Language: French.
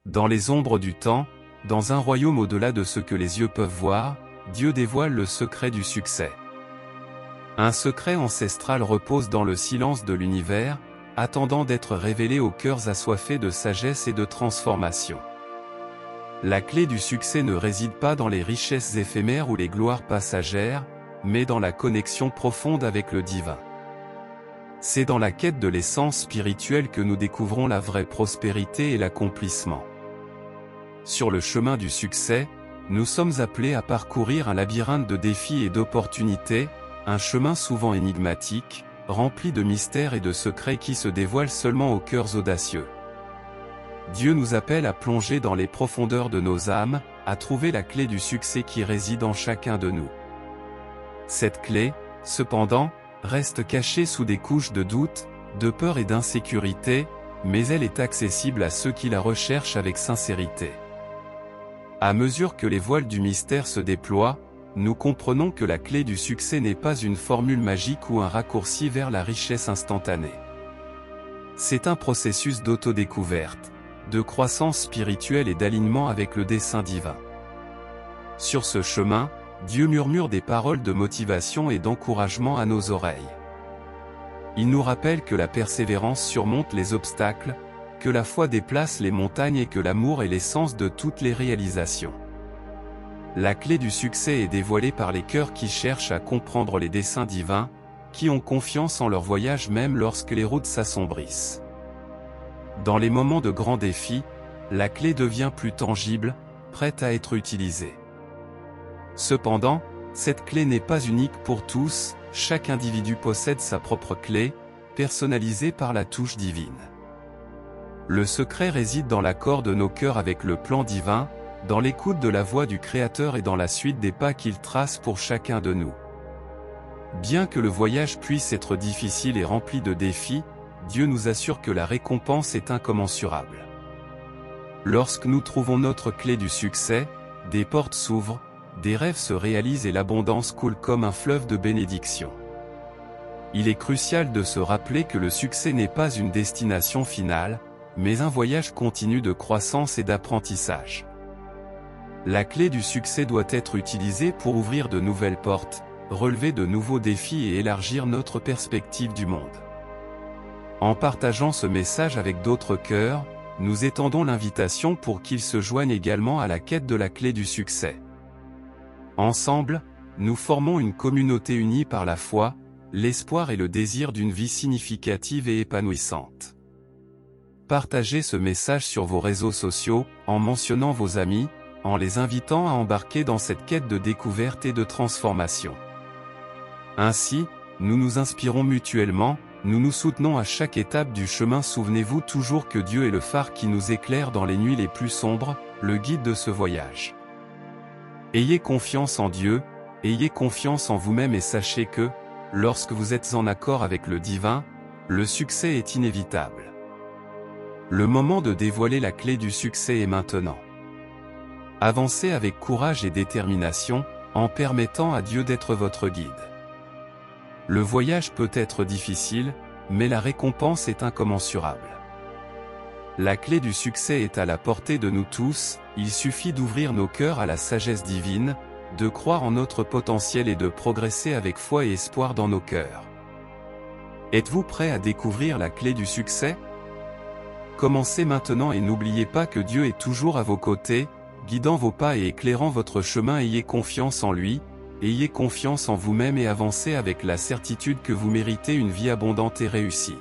Dans les ombres du temps, dans un royaume au-delà de ce que les yeux peuvent voir, Dieu dévoile le secret du succès. Un secret ancestral repose dans le silence de l'univers, attendant d'être révélé aux cœurs assoiffés de sagesse et de transformation. La clé du succès ne réside pas dans les richesses éphémères ou les gloires passagères, mais dans la connexion profonde avec le divin. C'est dans la quête de l'essence spirituelle que nous découvrons la vraie prospérité et l'accomplissement. Sur le chemin du succès, nous sommes appelés à parcourir un labyrinthe de défis et d'opportunités, un chemin souvent énigmatique, rempli de mystères et de secrets qui se dévoilent seulement aux cœurs audacieux. Dieu nous appelle à plonger dans les profondeurs de nos âmes, à trouver la clé du succès qui réside en chacun de nous. Cette clé, cependant, reste cachée sous des couches de doute, de peur et d'insécurité, mais elle est accessible à ceux qui la recherchent avec sincérité. À mesure que les voiles du mystère se déploient, nous comprenons que la clé du succès n'est pas une formule magique ou un raccourci vers la richesse instantanée. C'est un processus d'autodécouverte, de croissance spirituelle et d'alignement avec le dessein divin. Sur ce chemin, Dieu murmure des paroles de motivation et d'encouragement à nos oreilles. Il nous rappelle que la persévérance surmonte les obstacles, que la foi déplace les montagnes et que l'amour est l'essence de toutes les réalisations. La clé du succès est dévoilée par les cœurs qui cherchent à comprendre les desseins divins, qui ont confiance en leur voyage même lorsque les routes s'assombrissent. Dans les moments de grands défis, la clé devient plus tangible, prête à être utilisée. Cependant, cette clé n'est pas unique pour tous, chaque individu possède sa propre clé, personnalisée par la touche divine. Le secret réside dans l'accord de nos cœurs avec le plan divin, dans l'écoute de la voix du Créateur et dans la suite des pas qu'il trace pour chacun de nous. Bien que le voyage puisse être difficile et rempli de défis, Dieu nous assure que la récompense est incommensurable. Lorsque nous trouvons notre clé du succès, des portes s'ouvrent, des rêves se réalisent et l'abondance coule comme un fleuve de bénédiction. Il est crucial de se rappeler que le succès n'est pas une destination finale, mais un voyage continu de croissance et d'apprentissage. La clé du succès doit être utilisée pour ouvrir de nouvelles portes, relever de nouveaux défis et élargir notre perspective du monde. En partageant ce message avec d'autres cœurs, nous étendons l'invitation pour qu'ils se joignent également à la quête de la clé du succès. Ensemble, nous formons une communauté unie par la foi, l'espoir et le désir d'une vie significative et épanouissante. Partagez ce message sur vos réseaux sociaux, en mentionnant vos amis, en les invitant à embarquer dans cette quête de découverte et de transformation. Ainsi, nous nous inspirons mutuellement, nous nous soutenons à chaque étape du chemin. Souvenez-vous toujours que Dieu est le phare qui nous éclaire dans les nuits les plus sombres, le guide de ce voyage. Ayez confiance en Dieu, ayez confiance en vous-même et sachez que, lorsque vous êtes en accord avec le divin, le succès est inévitable. Le moment de dévoiler la clé du succès est maintenant. Avancez avec courage et détermination, en permettant à Dieu d'être votre guide. Le voyage peut être difficile, mais la récompense est incommensurable. La clé du succès est à la portée de nous tous, il suffit d'ouvrir nos cœurs à la sagesse divine, de croire en notre potentiel et de progresser avec foi et espoir dans nos cœurs. Êtes-vous prêt à découvrir la clé du succès? Commencez maintenant et n'oubliez pas que Dieu est toujours à vos côtés, guidant vos pas et éclairant votre chemin. Ayez confiance en lui, ayez confiance en vous-même et avancez avec la certitude que vous méritez une vie abondante et réussie.